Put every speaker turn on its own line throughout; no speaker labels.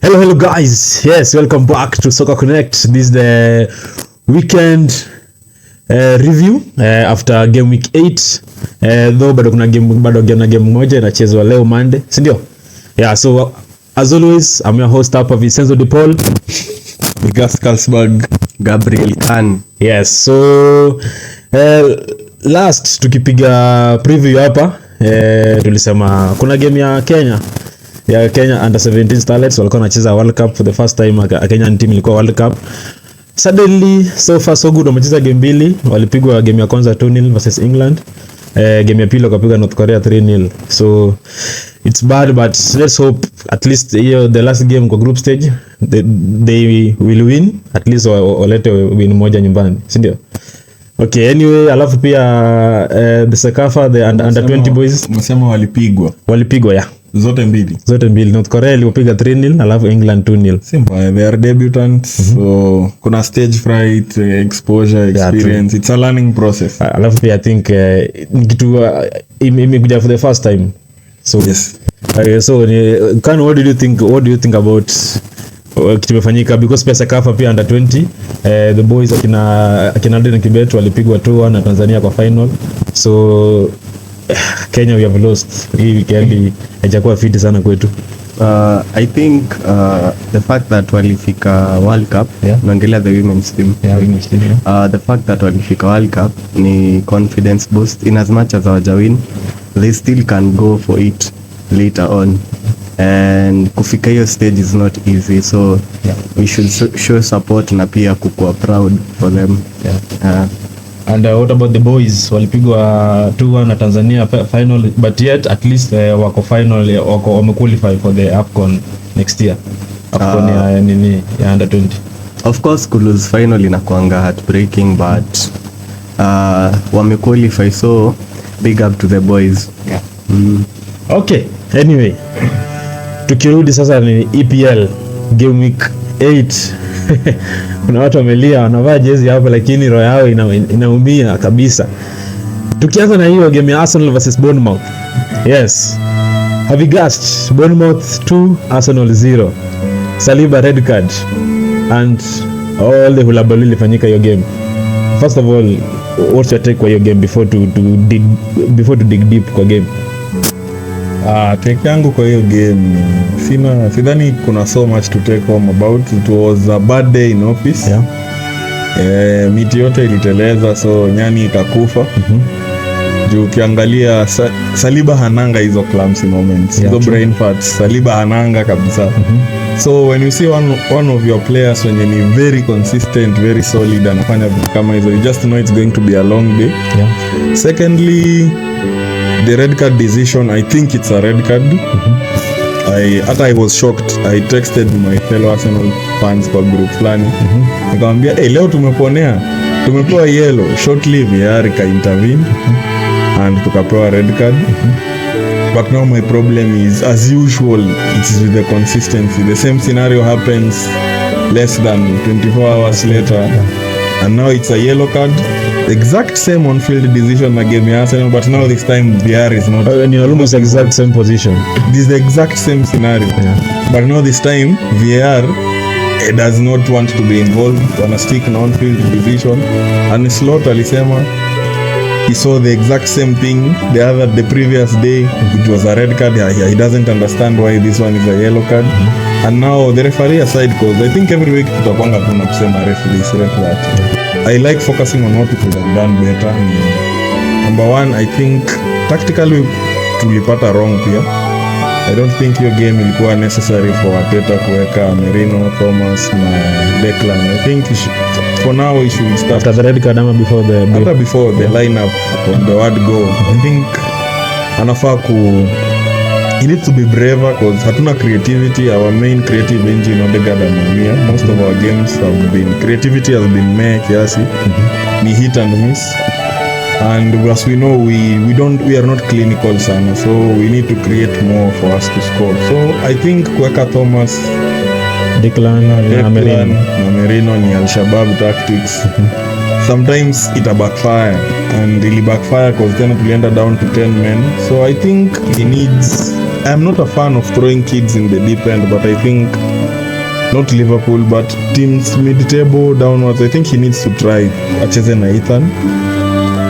Hello guys. Yes, welcome back to Soccer Connect. This is the weekend review after game week 8. Though bado kuna game moja inachezwa leo Monday, si ndio? Yeah, so as always, I'm your host hapa Vincenzo De Paul,
Gas Carlsberg, Gabriel Khan.
Yes, so last tukipiga preview hapa tulisema kuna game ya Kenya under 17 Starlets walikuwa wanacheza World Cup for the first time. A Kenyan team ilikuwa World Cup. Suddenly, so far so good, wamecheza game mbili. Walipigwa game ya kwanza 2-0 versus England. Game ya pili wakapiga North Korea 3-0. So it's bad, but let's hope at least the last game kwa group stage they will win, at least walete win moja nyumbani, si ndio? Okay, anyway, alafu pia the Sekafa, the under 20 boys
msema walipigwa
yeah.
Zote mbili. North
Korea ilipiga 3-0 alafu England 2-0.
Simple, they are debutants. So kuna stage fright, exposure, experience. It's a learning process.
Alafu pia I think nikitu imekuja for the first time. So
yes.
So Khan, what do you think about kimefanyika? Because pesa kafa pia under 20 the boys akina Alden Kibet walipigwa 2-1 na Tanzania kwa final. So Kenya we have lost. Hii weekend haijakuwa fiti sana kwetu.
I think the fact that walifika World Cup, naongelea the women's team. The fact that walifika World Cup ni confidence boost. In as much as hawajawin, they still can go for it later on. And kufika hiyo stage is not easy, so we should show support na pia kukua proud for them.
And what about the boys? Walipigwa 2-1 na Tanzania final, but yet at least wako final, wame qualify for the AFCON next year. AFCON ya under 20.
Of course kulose final inakuanga heartbreaking, but wame qualify, so big up to the boys.
Okay, anyway, tukirudi sasa ni EPL game week 8. Kuna watu wamelia wanavaa jezi hapo, lakini roho yao inaumia kabisa. Tukianza na hiyo game ya Arsenal versus Bournemouth. Yes, have you guessed? Bournemouth 2 Arsenal 0. Saliba red card and all the hulabaloo ilifanyika hiyo game. First of all, what's your take kwa hiyo game before to dig deep kwa game?
Take yangu kwa hiyo game, sidhani kuna so much to take home about. It was a bad day in office. Miti yote iliteleza, so nyani ikakufa. Juu ukiangalia Saliba hananga hizo clumsy moments, hizo brain farts. Saliba hananga kabisa. So when you see one of your players when ni very consistent, very solid, anafanya vitu kama hizo, you just know it's going to be a long day. Secondly, the red card decision, I think it's a red card. I was shocked. I texted my fellow Arsenal fans kwa group flani. Nikamwambia, leo tumepewa yellow. Shortly VAR ka intervene and tukapewa red card. But now my problem is, as usual, it's with the consistency. The same scenario happens less than 24 hours later. And now it's a yellow card. Exact same on-field decision against Arsenal, but now this time VAR is not.
And you're almost exact same position.
This is the exact same scenario. But now this time VAR does not want to be involved. Wanna stick on on-field decision. And Slot alisema he saw the exact same thing the previous day. It was a red card. He doesn't understand why this one is a yellow card. And now the referee aside, because I think every week tutakwanga kuna kusema ref this, ref that. I like focusing on what we could have done better. Number one, I think tactically tulipata wrong pia. I don't think your game ilikuwa necessary for Arteta kuweka Merino, Thomas na Declan. I think for now we should start
after the red card ama before
the lineup from the word go. I think anafaa he needs to be braver, because hatuna creativity. Our main creative engine, Odegaard and Mania. Most of our games creativity has been meh kiasi. Ni hit and miss. And as we know, we are not clinical sana, so we need to create more for us to score. So I think kuweka Thomas,
Declan na
Merino ni Al-Shabaab tactics. Sometimes it backfire, and really backfire because then tulienda down to 10 men. So I think he needs, I'm not a fan of throwing kids in the deep end, but I think not Liverpool but teams mid-table downwards. I think he needs to try acheze na Ethan.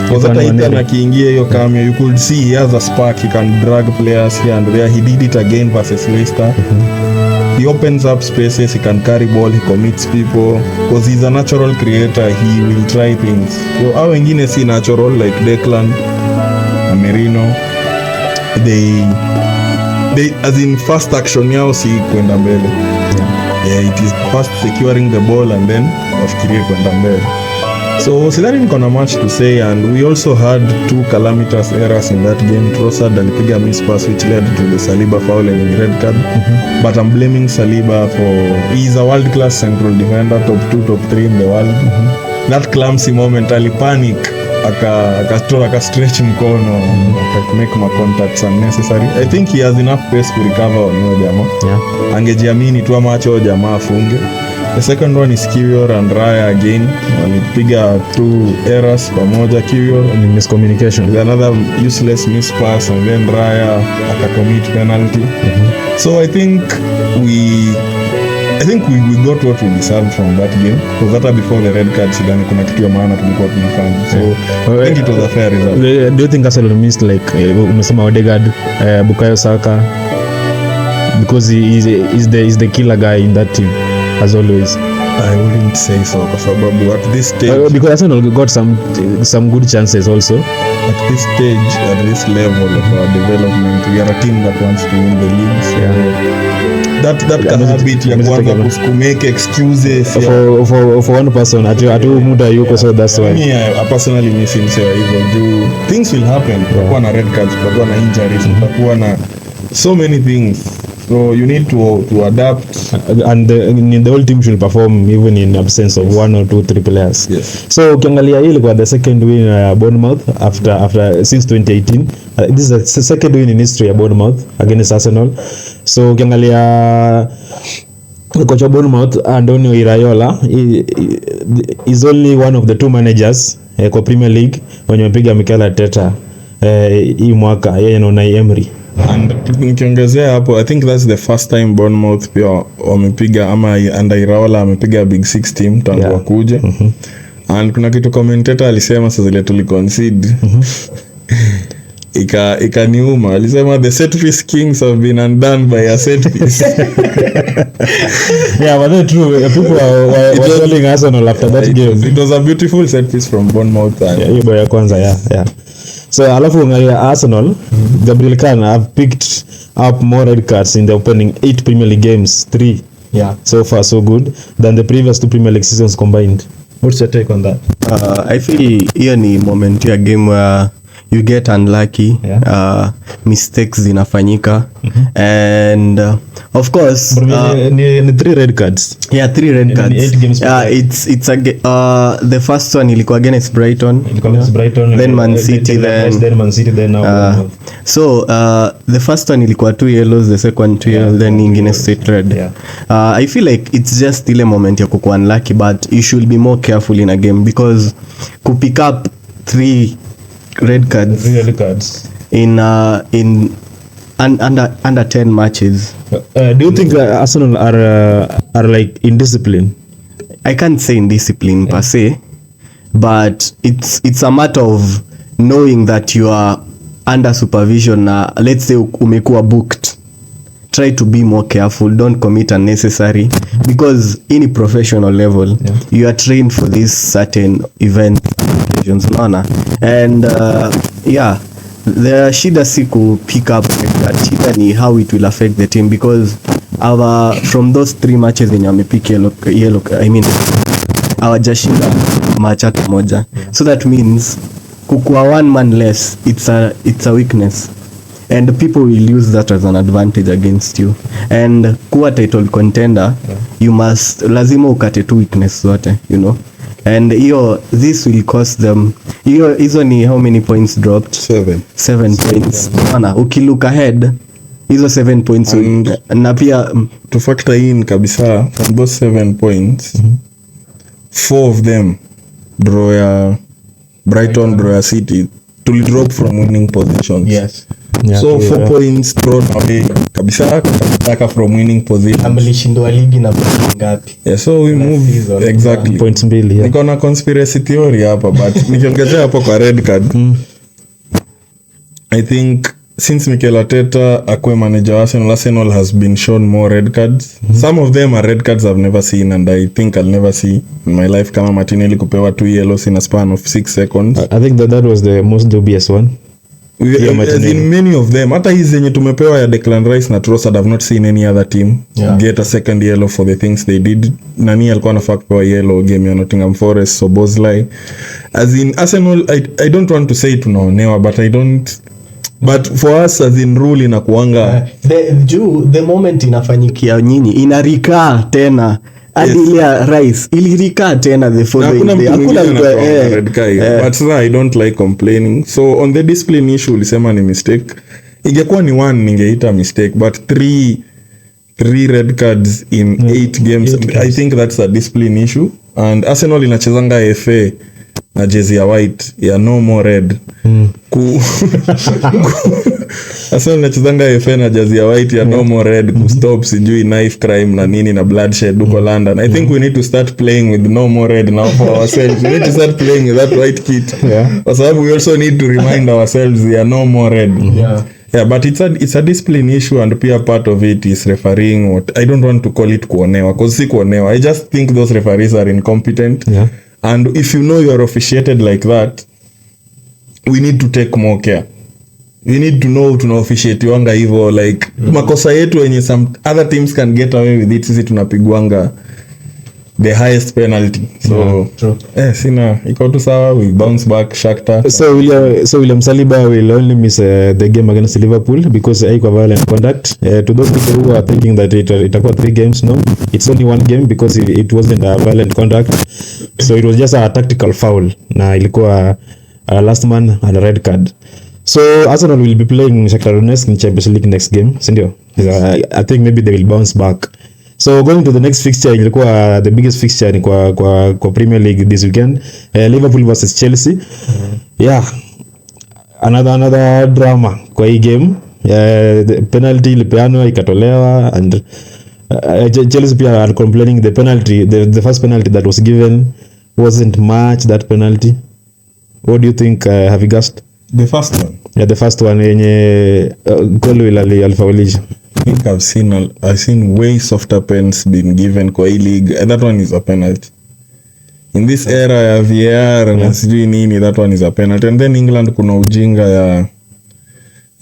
Because hata Ethan akiingia hiyo cameo, you could see he has a spark, he can drag players here and there. He did it again versus Leicester. He opens up spaces, he can carry ball, he commits people. Because he's a natural creator, he will try things. So hao wengine si natural like Declan, Merino. They as in first action yao si kwenda mbele. Yeah, it is first securing the ball and then wafikirie kwenda mbele. So sidhani niko na much to say, and we also had 2 calamitous errors in that game. Trossard alipiga miss pass which led to the Saliba foul and the red card. But I'm blaming Saliba for, he's a world class central defender, top 2, top 3 in the world. That clumsy moment alipanic, aka stretch mkono, aka make my contacts unnecessary. I think he has enough pace to recover on huyo jamaa. Angejiamini tu ama acha huyo jamaa afunge. The second one is Kiwior and Raya again. Walipiga 2 errors pamoja. Kiwior
miscommunication,
another useless miss pass, and then Raya akacommit penalty. So I think we got what we deserved from that game, because hata before the red card sidhani kuna kitu ya maana tulikuwa tunafanya. So I think it was a fair result.
Do you think Arsenal missed like umesema Odegaard, Bukayo Saka, because he is the killer guy in that team as always?
I wouldn't say so, kwa sababu at this stage,
because Arsenal got some good chances also.
At this stage, at this level of our development, we are a team that wants to win the league. So that habit ya kuanza kumake excuses
for one person atu muda yuko, so that's why
I personally miss him. So even things will happen. Kutakuwa na red cards, kutakuwa na injuries, kutakuwa na so many things. So you need to adapt,
and the whole team should perform even in absence of 1 or 2, 3 players.
Yes.
So ukiangalia hili kwa the second win Bournemouth after since 2018, this is the second win in history ya Bournemouth against Arsenal. So ukiangalia coach wa Bournemouth Antonio Iraola is only one of the 2 managers kwa Premier League wenye wamepiga Mikel Arteta hii mwaka, yeye na Unai Emery.
And nikiongezea hapo, I think that's the first time Bournemouth pia wamepiga ama under Iraola amepiga big 6 team tangu wakuje. And kuna kitu commentator alisema sasa zile tuliconcede. Ikaniuma, alisema the set piece kings have been undone by a set piece.
Yeah, but that's true. People were calling Arsenal after that game.
It was a beautiful set piece from Bournemouth.
Hiyo boya kwanza, yeah. So alafu ungalia Arsenal, Gabriel Khan have picked up more red cards in the opening 8 Premier League games, 3. Yeah. So far so good than the previous 2 Premier League seasons combined. What's your take on that?
I feel hiyo ni moment ya game where you get unlucky. Mistakes zinafanyika. And of course
ni 3 red cards.
Yeah, 3 red cards.
8 games.
It's the first one ilikuwa against Brighton. Then Man City, then now. So the first one ilikuwa 2 yellows, the second 2 yellows, then ingine straight red. I feel like it's just ile moment ya kukuwa unlucky, but you should be more careful in a game, because to pick up 3 red cards in under 10 matches.
Do you think Arsenal are like indisciplined?
I can't say indiscipline per se, but it's a matter of knowing that you are under supervision. Let's say umekuwa booked, try to be more careful, don't commit unnecessary, because in a professional level you are trained for this certain event occasions, and the shida si ku pick up that shida ni how it will affect the team, because from those 3 matches yenye wamepick yellow I mean hawajashinda match hata moja, so that means kukuwa 1 man less, it's a weakness, and people will use that as an advantage against you, and kuwa title contender you must lazima ukate 2 weakness zote, you know, and this will cost them. Hizo ni how many points dropped? 7 points. Ukilook ahead, hizo 7 points na pia
to factor in kabisa from those 7 points, 4 of them draw ya Brighton, draw ya City, to drop from winning positions.
Yes.
So 4 points thrown away kabisa kutaka from winning position.
Amlishindwa ligi na ngapi?
Yeah, so we move
season,
exactly.
Points mbili. Yeah.
Niko na conspiracy theory hapa but nikiongezea hapo kwa red card. I think since Mikel Arteta akwe manager wa Arsenal has been shown more red cards. Some of them are red cards I've never seen and I think I'll never see in my life, kama Martinelli kupewa 2 yellows in a span of 6 seconds.
I think that was the most dubious one.
As in many of them, hata hizi zenye tumepewa ya Declan Rice na Trossard, I've not seen any other team get a second yellow for the things they did. Nani alikuwa anafaa kupewa yellow game ya Nottingham Forest, so Bosley. As in Arsenal, I don't want to say tunaonewa, but I don't. But for us as in rule inakuanga
the moment inafanyikia nyinyi inarikaa tena hadi ile Rice ilirikaa tena the following day. Hakuna
red card. But sir, I don't like complaining. So on the discipline issue ulisema ni mistake. Ingekuwa ni 1 ningeita mistake, but 3 red cards in 8 games. I think that's a discipline issue. And Arsenal inachezanga FA na jezi ya white ya no more red. Arsenal inachezanga FA na jezi ya white ya no more red ku stop sijui knife crime na nini na bloodshed huko London. I think we need to start playing with no more red now for ourselves. We need to start playing with that white kit. Kwa sababu we also need to remind ourselves ya no more red. Yeah, but it's a discipline issue and pia part of it is refereeing. What I don't want to call it kuonewa because si kuonewa. I just think those referees are incompetent. And if you know you are officiated like that, we need to take more care. We need to know tuna officiate wanga hivyo like makosa yetu wenye some other teams can get away with it, sisi tunapigwanga the highest penalty. So sina iko tu sawa, we bounce back Shakhtar.
So William Saliba will only miss the game against Liverpool because haikuwa violent conduct. To those people who are thinking that itakuwa 3 games, no, it's only 1 game because it wasn't a violent conduct. So it was just a tactical foul na ilikuwa last man and a red card. So Arsenal will be playing Shakhtar Donetsk in Champions League next game, sindio? I think maybe they will bounce back. So going to the next fixture, ilikuwa the biggest fixture ni kwa Premier League this weekend. Liverpool versus Chelsea. Yeah. Another drama kwa hii game. The penalty ilipeanwa ikatolewa and Chelsea pia are complaining the penalty, the first penalty that was given wasn't much, that penalty. What do you think, Havigast?
The first one?
Yeah, the first one yenye Colwell alifaulisha.
I think I've seen way softer pens being given kwa hii league, and that one is a penalty. In this era ya VAR na sijui nini, that one is a penalty. And then England kuna ujinga ya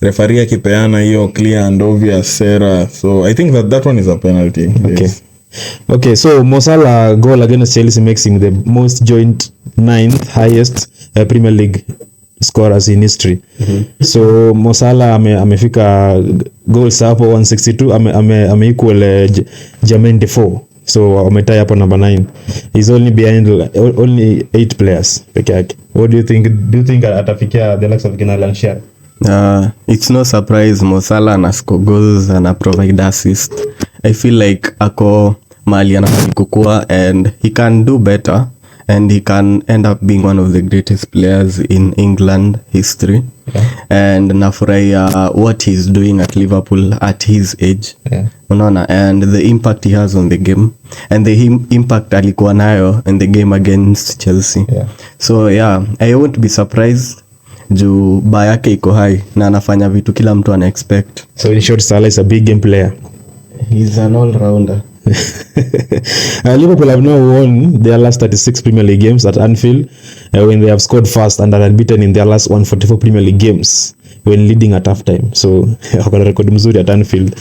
referee akipeana hiyo clear and obvious error. So I think that one is a penalty. Yes.
Okay, so Mo Salah goal against Chelsea makes him the most joint 9th highest Premier League scorers in history. So Mo Salah amefika goals hapo 162, ame equal Jermaine Defoe. So ametie hapo number 9. He's only behind only 8 players peke yake. What do you think? Do you think atafikia the likes of Alan Shearer?
It's no surprise Mo Salah ana score goals and provide assist. I feel like ako mali anafaa kukua and he can do better and he can end up being one of the greatest players in England history. And nafurahia what he's doing at Liverpool at his age. Unaona, and the impact he has on the game and the impact alikuwa nayo in the game against Chelsea. So I won't be surprised juu ba yake iko high na anafanya vitu kila mtu ana expect.
So in short, Salah is a big game player.
He's an all-rounder.
Liverpool have now won their last 36 Premier League games at Anfield when they have scored fast and are unbeaten in their last 144 Premier League games when leading at halftime. So wako na record mzuri at Anfield.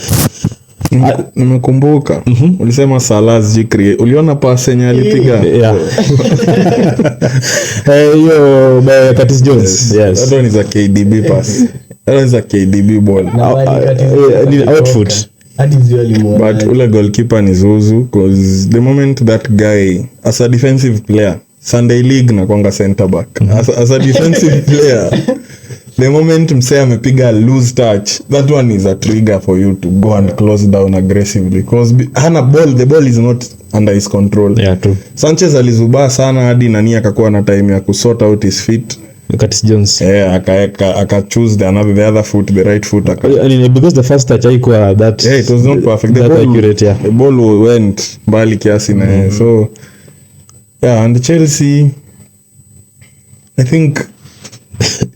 Nimekumbuka ulisema Salah create, uliona pass yenye alipiga?
Hiyo by Curtis Jones. Yes,
that one is a KDB pass. That one is a KDB ball.
Outfoot.
But ule goalkeeper ni Zuzu because the moment that guy as a defensive player, Sunday League na kwanga center back, as a defensive player, the moment msee amepiga loose touch, that one is a trigger for you to go and close down aggressively because hana ball, the ball is not under his control.
Yeah, true.
Sanchez alizubaa sana hadi nani akakuwa na time ya kusort out his feet
Curtis Jones.
Aka choose the other foot, the right foot.
I mean, because the first touch haikuwa that.
Yeah, it was not perfect. The ball, accurate, yeah. The ball went mbali kiasi na so yeah, and Chelsea, I think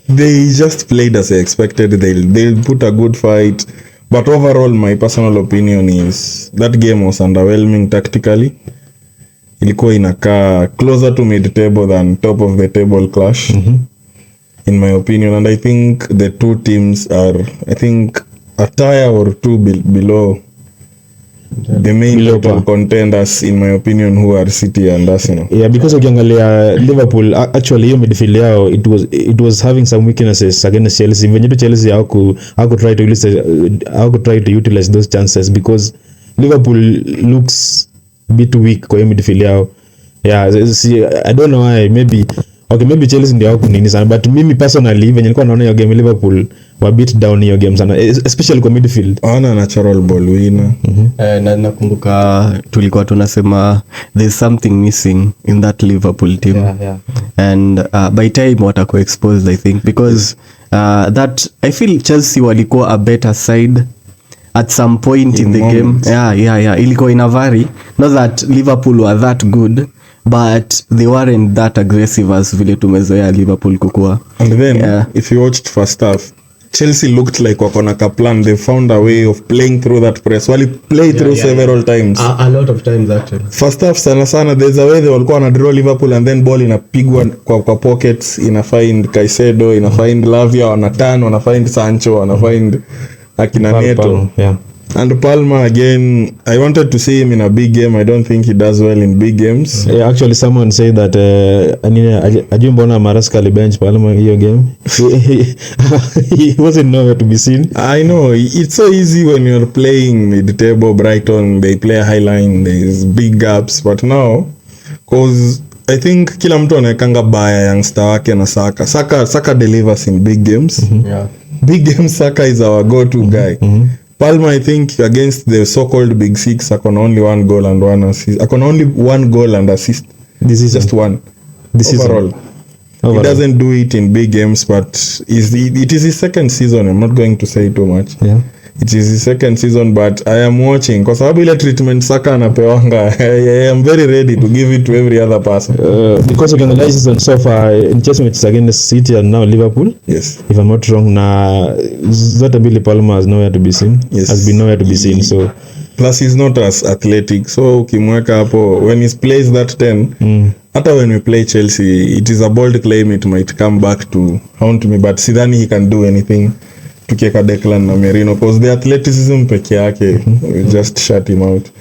they just played as I expected. They'll put a good fight, but overall my personal opinion is that game was underwhelming tactically. Ilikuwa inakaa closer to mid table than top of the table clash, in my opinion, and I think the two teams are, I think, a tire or two below the main title contenders, in my opinion, who are City and Arsenal.
Yeah, because ukiangalia Liverpool, actually hiyo midfield yao it was having some weaknesses against Chelsea. When you Chelsea how could try to utilize those chances, because Liverpool looks bit weak kwa hiyo midfield yao. Yeah, see, I don't know why, maybe Chelsea ndio wako nini sana, but mimi personally when nilikuwa naona hiyo game Liverpool were beat down hiyo game sana, especially kwa midfield.
Ana natural ball winner.
Na nakumbuka tulikuwa tunasema there's something missing in that Liverpool team.
Yeah.
And by time watakuwa exposed, I think, because that I feel Chelsea walikuwa a better side at some point in the moment. Game. Yeah. Ilikuwa ina vary. Not that Liverpool were that good, but they weren't that aggressive as vile tumezoea Liverpool kukua.
And then if you watched first half, Chelsea looked like wako na plan. They found a way of playing through that press. Wali play through several times.
A lot of times actually.
First half sana there's a way they walikuwa na draw Liverpool, and then ball inapigwa kwa pockets, ina find Caicedo, ina find Lavia, wana find Sancho, wana find akina Neto.
Yeah.
And Palmer, again, I wanted to see him in a big game. I don't think he does well in big games.
Yeah, actually someone said that ajui mbona Maresca bench Palmer hiyo game. He wasn't nowhere to be seen.
I know, it's so easy when you're playing mid-table. Brighton, they play a high line, there's big gaps, but now, cause I think kila mtu anaekanga baya youngster wake na Saka delivers in big games.
Yeah.
Big game Saka is our go-to guy. Palmer, I think, against the so-called Big Six, akona only one goal and one assist. Akona only one goal and assist. This is just one. This overall. He doesn't do it in big games, but it is his second season. I'm not going to say too much.
Yeah.
It is his second season, but I am watching. Kwa sababu ile treatment Saka anapewanga, I am very ready to give it to every other person.
Because you can analyze season so far in Chelsea matches against City and now Liverpool.
Yes.
If I'm not wrong, na zote Billy Palmer has nowhere to be seen.
Yes.
Has been nowhere to be seen. So
plus he's not as athletic. So ukimweka hapo when he plays that 10, hata when we play Chelsea, it is a bold claim it might come back to haunt me, but sidhani he can do anything. Tukieka Declan na Merino, because the athleticism peke yake will just shut him out.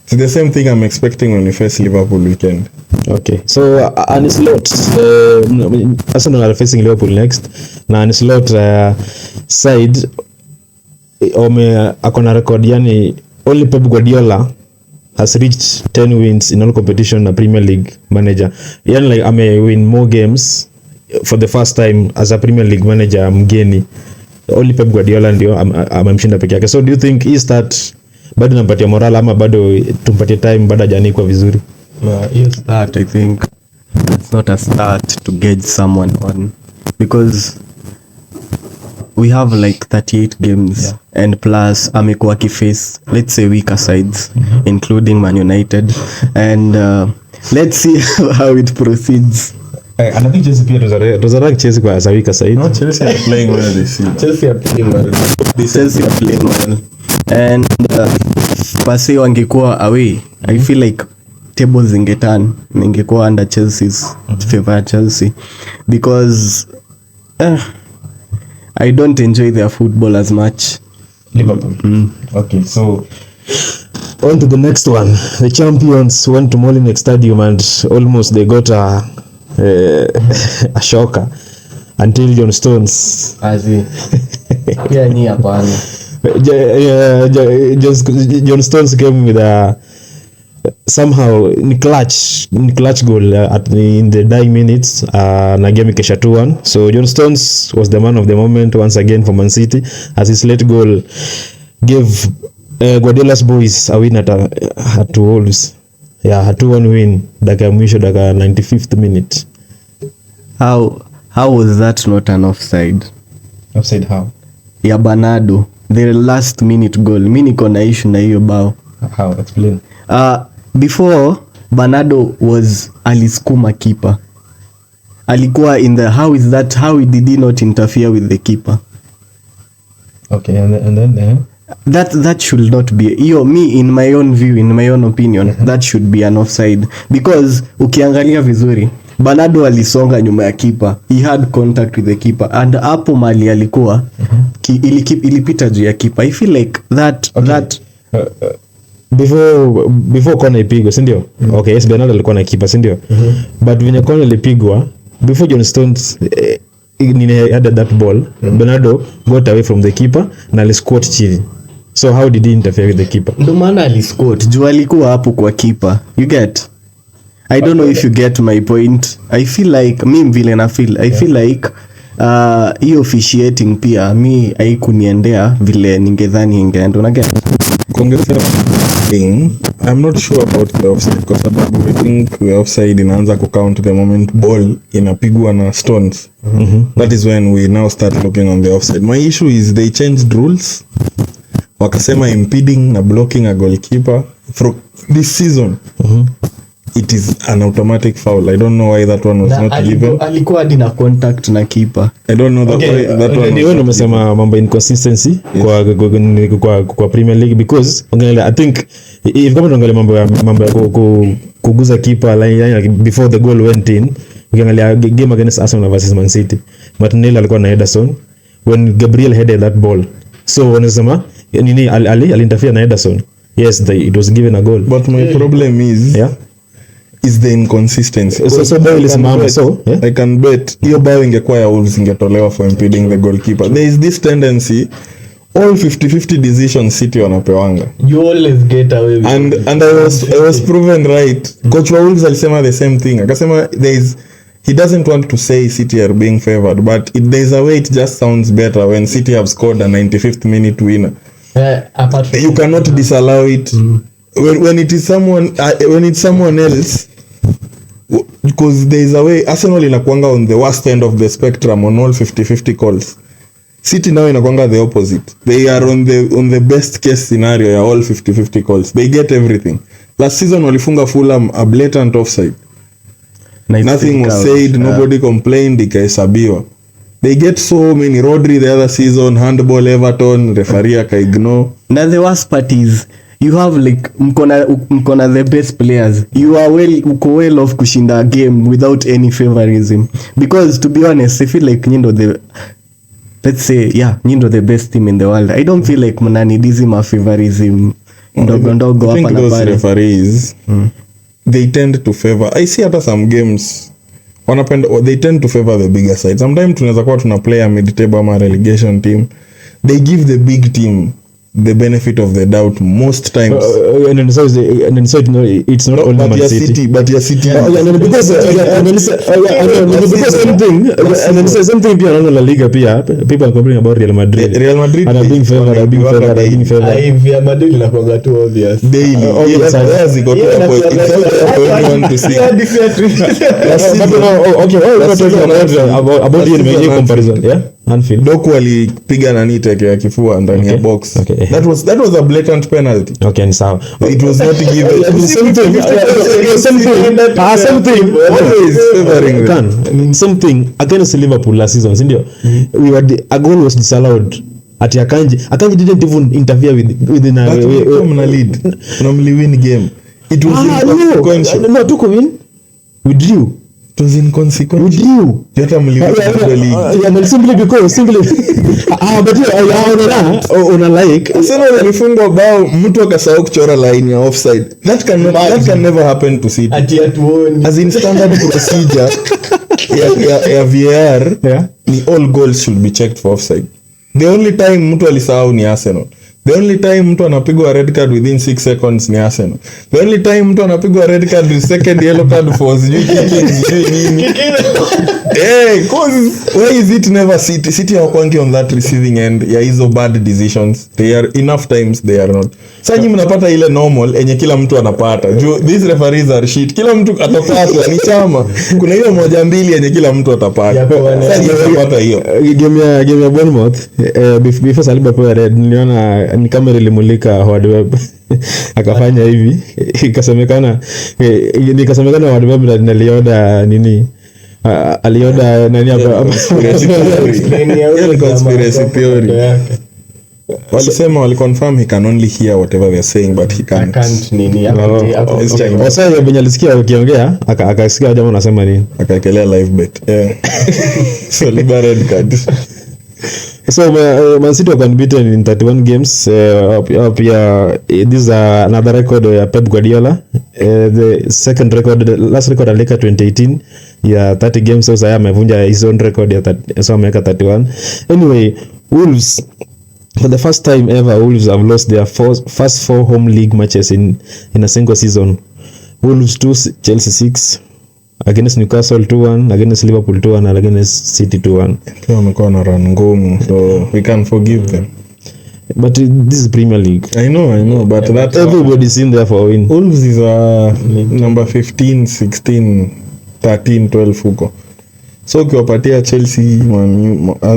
It's the same thing I'm expecting when we face Liverpool weekend.
Okay, so Ancelotti, Arsenal are facing Liverpool next. Na Ancelotti side akona record, yani only Pep Guardiola has reached 10 wins in all competition na Premier League manager. Yani like win more games for the first time as a Premier League manager mgeni. Only Pep Guardiola ndio amemshinda peke yake. So do you think he start bado nampatia moral ama bado tumpatie time bado hajanikwa vizuri?
Hiyo start, I think it's not a start to gauge someone on, because we have like 38 games and plus amekuwa kiface, let's say, weaker sides, including Man United, and let's see how it proceeds.
And I think Chelsea pia tuzarang Chelsea kwa weaker side.
No, Chelsea are playing well this season.
Chelsea are playing well. And pasi wangekuwa away, I feel like tables zingeturn, ningekuwa under Chelsea's favor Chelsea, because I don't enjoy their football as much.
Liverpool. Okay, so on to the next one. The champions went to Molineux Stadium and almost they got a shocker until John Stones.
Pia ni hapana.
John Stones came with a somehow in clutch goal in the dying minutes, na game ikesha 2-1. So John Stones was the man of the moment once again for Man City, as his late goal gave Guardiola's boys a win at Wolves. Yeah, a 2-1 win dakika mwisho, dakika 95th minute.
How was that not an offside?
Offside how?
Ya Bernardo, the last minute goal. Mimi niko na issue na hiyo bao.
How? Explain.
Before Bernardo was aliskuma keeper. Alikuwa in the how did he not interfere with the keeper?
Okay, and then
That should not be in my own view, in my own opinion, that should be an offside because ukiangalia vizuri Bernardo alisonga nyuma ya keeper, he had contact with the keeper and hapo mali alikuwa ilipita juu ya keeper. I feel like that
before kona ipigwa, si ndio? Okay, yes, Bernardo alikuwa na keeper, si ndio? But venye kona ilipigwa before John Stones had that ball, Bernardo got away from the keeper na alisquat chini. So how did he interfere with the keeper?
Ndo maana alisquat juu alikuwa hapo kwa keeper. You get? I don't know if you get my point. I feel like I feel like hiyo officiating pia mi haikuniendea vile ningedhani ingeenda. Unaget?
I'm not sure about the offside because I think the offside inaanza count the moment ball inapigwa na Stones. That is when we now start looking on the offside. My issue is they changed rules. Wakasema impeding na blocking a goalkeeper from this season. It is an automatic foul. I don't know why that one was not given.
Alikuwa hadi na contact na keeper.
I don't know why that one.
Ndio nimesema mambo inconsistency kwa Premier League because I think if kama tuangalia mambo ya kuguza keeper line before the goal went in, ukiangalia game against Arsenal versus Man City, Martinelli alikuwa na Ederson when Gabriel headed that ball. So wanasema nini alinterfere na Ederson. Yes, it was given a goal.
But my problem is the inconsistency.
So bao lisimama,
I can bet hiyo bao ingekuwa ya Wolves ingetolewa for impeding the goalkeeper. There is this tendency all 50-50 decisions City wanapewanga.
You always get away with
and I was proven right. Coach wa Wolves alisema the same thing. Akasema he doesn't want to say City are being favored, but there's a way it just sounds better when City have scored a 95th minute winner. You cannot disallow it. When it is someone else, because there is a way Arsenal inakuanga on the worst end of the spectrum on all 50-50 calls. City now inakuanga the opposite. They are on the best case scenario ya all 50-50 calls. They get everything. Last season walifunga Fulham a blatant offside. Nothing was said, nobody complained, ikahesabiwa. They get so many. Rodri the other season, handball Everton, referee akaignore.
Na the worst part is you have like mkona the best players. You are uko well off kushinda a game without any favorism. Because to be honest, I feel like Nyindo the best team in the world. I don't feel like mnanidizi ma favorism ndogo hapa na pale. I think
those referees they tend to favor. I see hata some games they tend to favor the bigger side. Sometimes tunaweza kuwa tuna play a mid-table ama relegation team. They give the big team the benefit of the doubt most times.
And so it's not only Man City.
But your City.
Because something pia naona La Liga pia people are complaining about Real Madrid.
Real Madrid
are being favored.
Real Madrid inakuwa too obvious.
Daily. Yes, got to a point. It's not to see.
About the comparison, yeah? Anfield.
Doku alipiga nani teke ya kifua ndani ya box.
Okay.
That was a blatant penalty.
Okay, ni sawa.
It was not given.
Something
always favoring them.
Something against Liverpool last season, ndio. A goal was disallowed. Ati Akanji didn't even interfere with
mna lead. Normally win game. It was inconsequential.
No, to win. We drew.
It was inconsequential.
We drew.
Hata mliwin the league.
Yeah, simply because but on a like
Arsenal walifungwa bao mtu akasahau kuchora line ya offside. That can never happen to City. As in standard procedure ya VAR, ni all goals should be checked for offside. The only time mtu alisahau ni Arsenal. The only time mtu anapigwa red card within 6 seconds ni Arsenal. The only time mtu anapigwa red card with second yellow card for sijui nini. Cause why is it never City hawakwangi on that receiving end ya hizo bad decisions? They are enough times they are not. Sasa nyinyi mnapata ile normal enye kila mtu anapata. These referees are shit. Kila mtu atapata ni chama. Kuna hiyo moja mbili enye kila mtu atapata. Sasa nyinyi mnapata hiyo.
Game ya Bournemouth before Saliba pewa red niliona ni kamera ilimulika Howard Webb akafanya hivi ikasemekana Howard Webb nalioda nini alioda nani hapa
conspiracy theory. Walisema waliconfirm he can only hear whatever they are saying but he can't
nini
sasa yeye benye alisikia ukiongea akasikia jamaa anasema nini
akaekelea live bet so liberate card.
So Man City were unbeaten in 31 games. This is another record ya Pep Guardiola. The last record alika 2018 ya 30 games. So saya amevunja his own record ya so ameweka 31. Anyway, Wolves, for the first time ever, Wolves have lost their first 4 home league matches in a single season. Wolves 2, Chelsea 6. Against Newcastle 2-1, against Liverpool 2-1, and against City 2-1.
Kwa wamekuwa na run ngumu, so we can forgive them.
But this is Premier League.
I know, but that
everybody's in there for a win.
Wolves is number 15, 16, 13, 12 huko. So ukiwapatia Chelsea,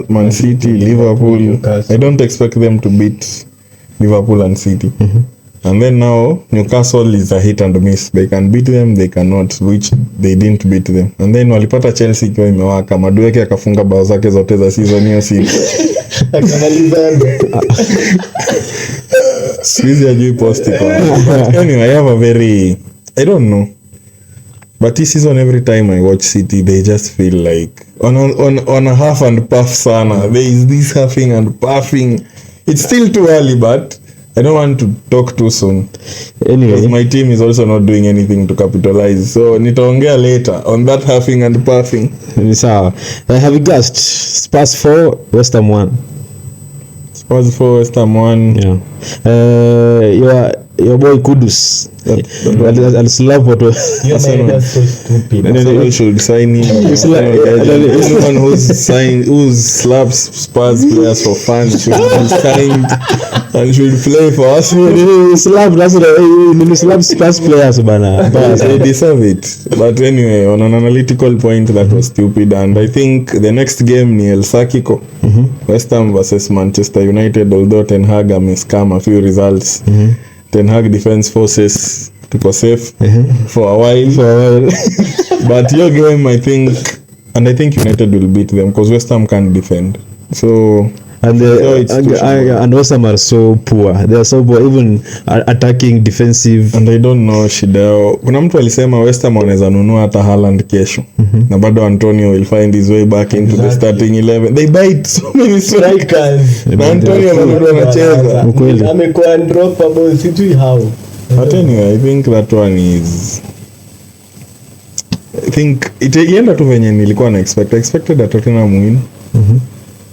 Man City, Liverpool, Newcastle. I don't expect them to beat Liverpool and City. And then now Newcastle is a hit and miss. They can beat them, they cannot, which they didn't beat them. And then walipata Chelsea ikiwa imewaka. Madueke akafunga bao zake zote za season hiyo siku.
Akamalizana.
Squeeze ajui post kwa. Anyway, I have a very, I don't know. But this season every time I watch City, they just feel like on a half and puff sana. There is this huffing and puffing. It's still too early, but I don't want to talk too soon. Anyway, my team is also not doing anything to capitalize. So nitaongea later on that huffing and puffing.
Ni sawa. Have you guessed Spurs 4, West Ham 1?
Spurs 4, West Ham 1.
Yeah. Your boy Kudus. I'll slap what
That's so stupid.
Arsenal should sign him. Anyone who slaps Spurs players for fun should be signed and should play for us.
Slap Spurs players bana.
They deserve it. But anyway, on an analytical point, that was stupid. And I think the next game ni El Sakiko. West Ham versus Manchester United, although Ten Hag may scam a few results. Ten Hag Defense Forces tuko safe for a while. But your game, I think United will beat them because West Ham can't defend. So and
West Ham are so poor. They are so poor, even attacking, defensive.
And I don't know shida yao. Kuna mtu alisema West Ham wanaweza nunua hata Haaland kesho. Na bado Antonio will find his way back into the starting 11. They buy so many strikers. Na Antonio bado anacheza.
Amekuwa undroppable, sijui how.
But anyway, I think that one is, I think itaenda tu venye nilikuwa na expected that Tottenham win.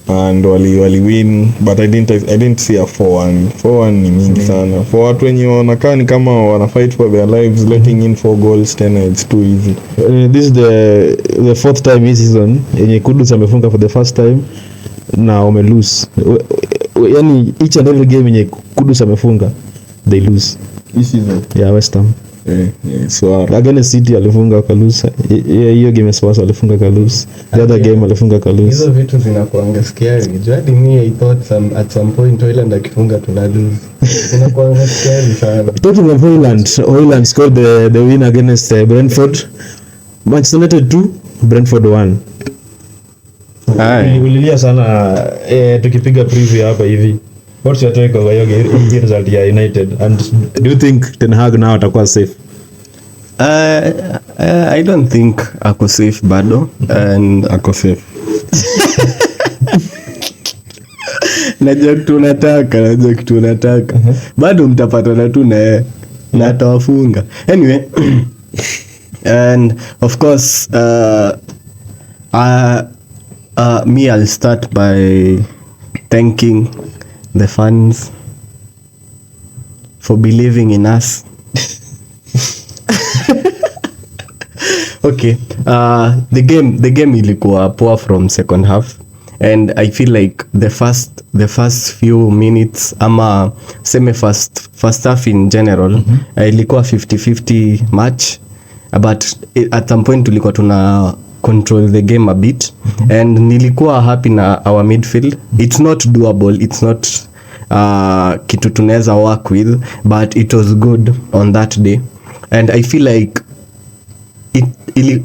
And wali win, but I didn't see a 4-1. 4-1 ni mingi sana. For watu wenye wanakaa ni kama wana fight for their lives, letting in 4 goals tena, it's too easy.
This is the fourth time this season yenye Kudus amefunga for the first time na wame lose. Yani each and every game yenye Kudus amefunga they lose.
This season.
Yeah, West Ham.
So
against City alifunga kalusa. Hiyo game Spurs alifunga kalusa. The other game alifunga kalusa.
Hizo vitu zinakuanga scary. Jadi me I thought at some point Hoyland akifunga tuna lose. Zinakuanga scary sana.
Talking of Hoyland scored the win against Brentford. Manchester United 2, Brentford 1. Nililia sana tukipiga preview hapa hivi. What's your take over your result ya United, and do you think Ten Hag now atakuwa safe?
I don't think ako safe bado, and
ako safe.
Najua kitu unataka. Bado mtapatana tu na atawafunga. Anyway, and of course me I'll start by thanking the fans for believing in us. Okay. The game ilikuwa poor from second half, and I feel like the first few minutes ama seme first half in general ilikuwa 50-50 match, but at some point tulikuwa tuna control the game a bit, and nilikuwa happy na our midfield. It's not doable, it's not kitu tunaweza work with, but it was good on that day, and I feel like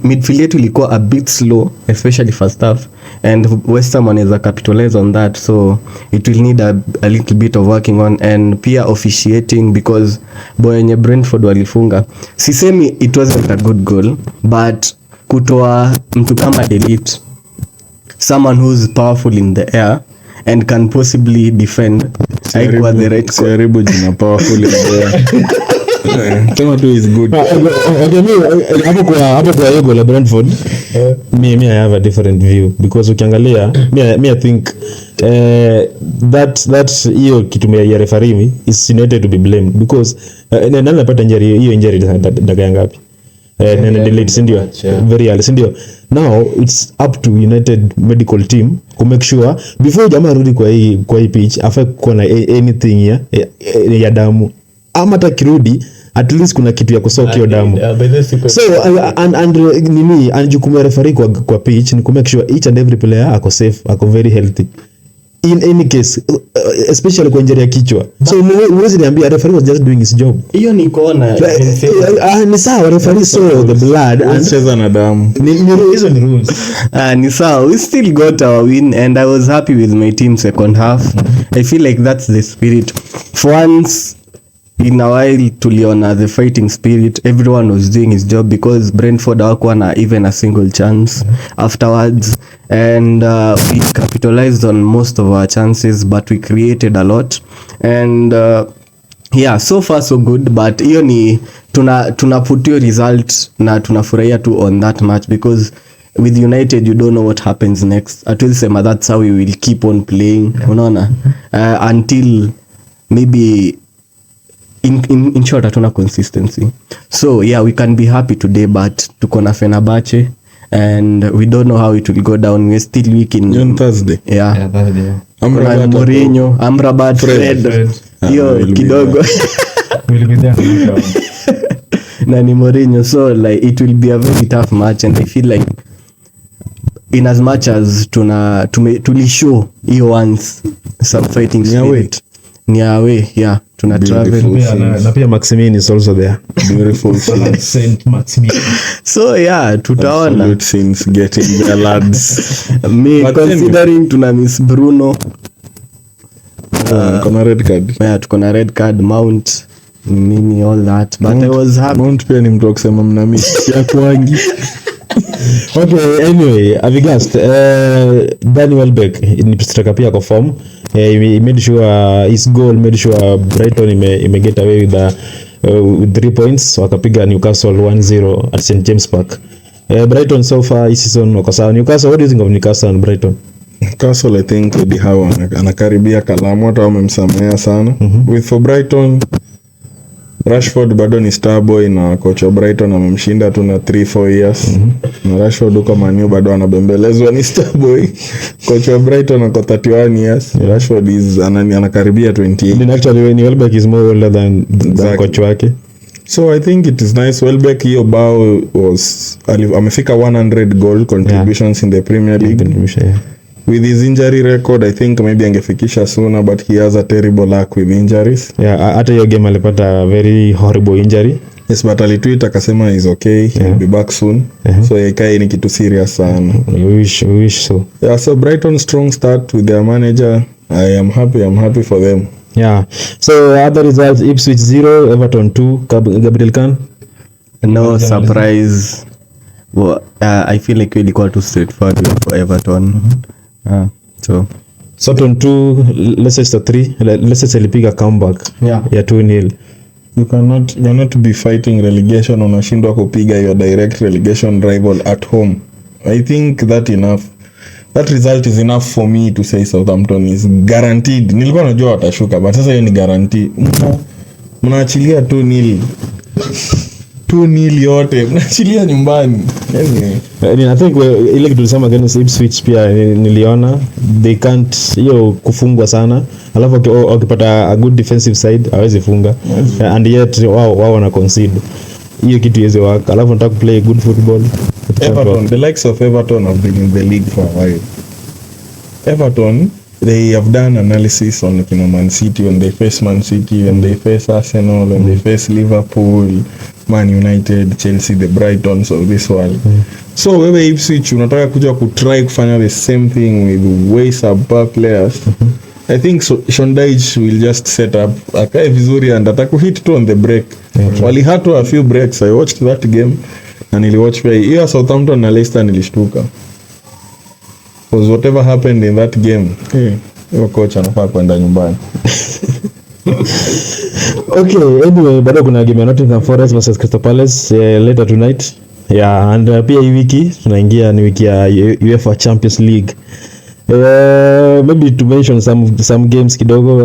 midfield yetu ilikuwa a bit slow, especially first half, and West Ham wanaweza capitalize on that, so it will need a little bit of working on, and pia officiating, because boyenye Brentford walifunga, sisemi it wasn't a good goal, but kutoa mtu kama Elite, someone who's powerful in the air and can possibly defend, haikuwa the right call.
Karibu jina powerful in the air. Kama tu is good.
Okay, hapo kwa hiyo goal Brentford, me I have a different view, because ukiangalia me I think that hiyo kitu ya referee is needed to be blamed, because nani anapata injury hiyo dakika ngapi? Delete, sindio? Very early, sindio? Now it's up to United medical team to make sure before jamaa rudi kwa hii pitch afai kuwa na anything ya damu, ama takirudi at least kuna kitu ya kusoak hiyo damu. So and jukumu ya referee kwa pitch ni to make sure each and every player ako safe, ako very healthy in any case, especially kwa injury ya kichwa. So huwezi niambia referee was just doing his job.
Hiyo ni kona.
Ni sawa, referee saw the blood and
cheza na damu.
Hizo ni rules.
Ni sawa, we still got our win, and I was happy with my team second half. I feel like that's the spirit. For once in a while tuliona the fighting spirit, everyone was doing his job, because Brentford hawakuwa na even a single chance afterwards, and we capitalized on most of our chances, but we created a lot, and yeah, so far so good, but hiyo ni tunaputio result na tunafurahia tu on that match, because with United you don't know what happens next. Atuwezi sema that's how we will keep on playing, unaona, until maybe in short hatuna consistency. So yeah, we can be happy today, but tuko na Fenerbahce and we don't know how it will go down. We're still weak in
Thursday.
Yeah,
Thursday.
Mourinho, Amrabat, Fred. Hiyo kidogo.
We'll be there.
Na ni Mourinho, so like it will be a very tough match, and I feel like in as much as tulishow hiyo once some fighting spirit. Ni away, yeah, tuna travel.
Na pia Maximin is also there.
Beautiful scenes.
Saint Maximin.
So yeah, tutaona.
Absolute scenes getting there, lads.
Me
But
considering tuna miss Bruno.
Kuna red card.
Yeah, tuko na red card, Mount, nini, all that. But I was happy.
Mount pia ni mtu kusema mna miss ya kwangi.
Okay, anyway, Avigast, Danny Welbeck ni striker pia kwa form. He made sure his goal made sure Brighton ime get away with 3 points, wakapiga Newcastle 1-0 at St James Park. Brighton so far this season wako sawa. Newcastle, what do you think of Newcastle and Brighton?
Newcastle, I think Eddie Howe anakaribia kalamu, hata wamemsamea sana. With for Brighton, Rashford bado ni star boy, na coach wa Brighton amemshinda tu na 3-4 years. Na Rashford uko Man U bado anabembelezwa ni star boy. Coach wa Brighton ako 31 years. Rashford is anakaribia 28.
And actually when Welbeck is more older than coach wake.
So I think it is nice. Welbeck hiyo bao was amefika 100 goal contributions in the Premier League. With his injury record, I think maybe angefikisha sooner, but he has a terrible luck with injuries.
Yeah, hata hiyo game alipata very horrible injury.
Yes, but alitweet akasema is okay, he'll be back soon. So ikae ni kitu serious sana.
We wish so.
Yeah, so Brighton strong start with their manager. I'm happy for them.
Yeah. So other results, Ipswich 0, Everton 2, Gabriel Khan.
No surprise. Well, I feel like ilikuwa too straightforward for Everton. So
Soton 2, Leicester 3. Leicester ilipiga comeback.
Yeah.
Ya 2-0.
You cannot be fighting relegation, unashindwa kupiga your direct relegation rival at home. I think that result is enough for me to say Southampton is guaranteed. Nilikuwa najua watashuka, but sasa hiyo ni guarantee. Mnaachilia 2-0. 2-0 yote mnachilia nyumbani. Anyway.
I think ile kitu tulisema against Ipswich pia niliona they can't hiyo kufungwa sana, alafu wakipata a good defensive side hawezi funga, and yet wao wana concede. Hiyo kitu iweze work, alafu nataka play good football.
Everton, the likes of Everton have been in the league for a while. Everton, they have done analysis on Man City, when they face Man City, when they face Arsenal, when they face Liverpool, Man United, Chelsea, the Brightons of this world. So wewe Ipswich unataka kuja kutry kufanya the same thing with way subpar players. I think Sean Dyche will just set up akae vizuri and atakuhit tu on the break. Walihatwa a few breaks. I watched that game na niliwatch pia hiyo Southampton na Leicester, nilishtuka. Because whatever happened in that game, hiyo coach anafaa kwenda nyumbani.
Okay, anyway, bado kuna game ya Nottingham Forest versus Crystal Palace later tonight. Yeah, and pia hii wiki tunaingia ni wiki ya UEFA Champions League. Maybe to mention some games kidogo.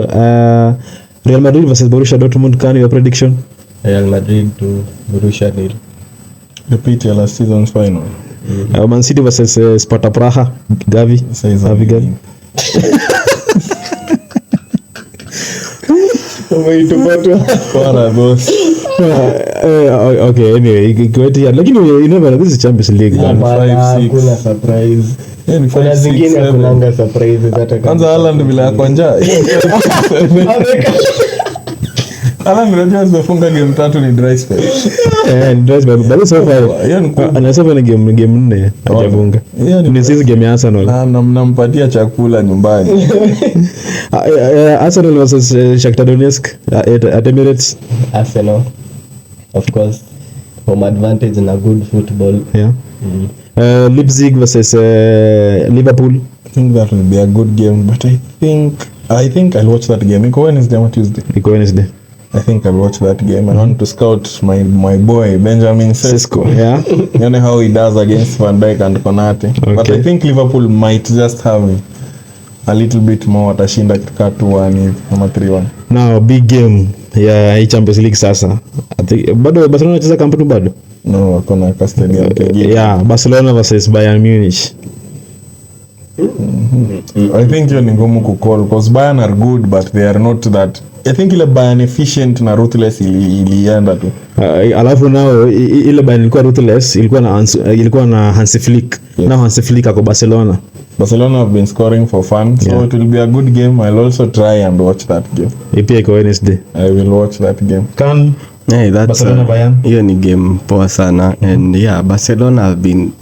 Real Madrid versus Borussia Dortmund, can your prediction?
Real Madrid to Borussia nil.
Repeat your last season's final.
Man City versus Sparta Praha, Gavi. Gavi. Okay, anyway, lakini you never know, this is Champions League.
Kuna surprise. Kuna zingine kunanga surprises hata
kwanza Haaland bila ya kwanja. Haaland ndio amefunga game 3 ni dry spell.
Dry spell. Bado so far. Anasema ni game 4 hajafunga. Ni sisi game ya Arsenal.
Na mnampatia chakula nyumbani.
Arsenal versus Shakhtar Donetsk at Emirates.
Arsenal, of course, home advantage and a good football.
Yeah. Leipzig versus Liverpool.
I think that will be a good game, but I think I'll watch that game. Iko Wednesday or Tuesday?
Iko Wednesday.
I think I'll watch that game. I want to scout my boy Benjamin Sesko.
Yeah.
You know how he does against Van Dijk and Konate. Okay. But I think Liverpool might just have a little bit more, watashinda katika 2-1 ama 3-1.
Now big game ya hii Champions League sasa. Bado Barcelona anacheza Camp Nou bado?
No, wako na Castellano.
Yeah, Barcelona versus Bayern Munich.
I think hiyo ni ngumu kucall because Bayern are good but they are not that. I think ile Bayern efficient na ruthless ilienda tu.
Alafu nao ile Bayern ilikuwa ruthless, ilikuwa na Hansi Flick. Yes. Now Hansi Flick ako Barcelona.
Barcelona have been scoring for fun, so it will be a good game. I'll also try and watch that game.
Pia iko Wednesday.
I will watch that game.
Hey, that's
Barcelona Bayern.
Hiyo ni game poa sana, and yeah, Barcelona have been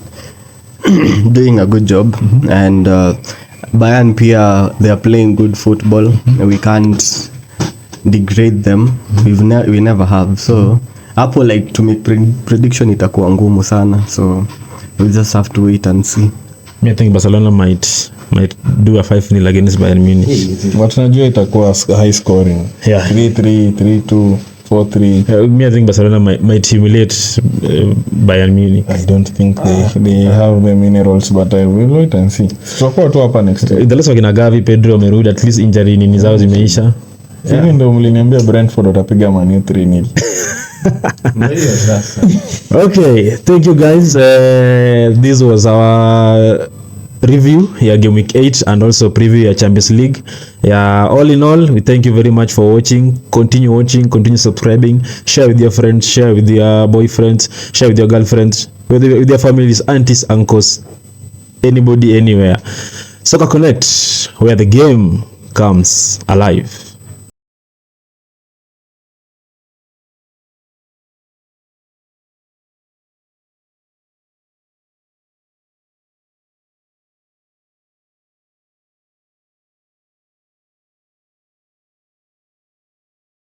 doing a good job, and Bayern pia they are playing good football. We can't degrade them. We never have. So hapo like to make prediction itakuwa ngumu sana, so we'll just have to wait and see.
I think Barcelona might do a 5-0 against Bayern Munich.
But najua itakuwa high scoring.
Yeah.
3-3, 3-2, 4-3.
I think Barcelona might humiliate Bayern Munich.
I don't think they have the minerals, but I will wait and see. Tutakuwa tu hapa next year.
The last wakina Gavi, Pedro wamerudi, at least injury nini zao zimeisha.
Hivi ndio mliniambia Brentford watapiga Man U 3-0.
Okay, thank you guys. This was our review ya game week 8 and also preview ya Champions League. All in all, we thank you very much for watching. Continue watching, continue subscribing, share with your friends, share with your boyfriends, share with your girlfriends, with your families, aunties, uncles, anybody, anywhere. Soccer Connect, where the game comes alive.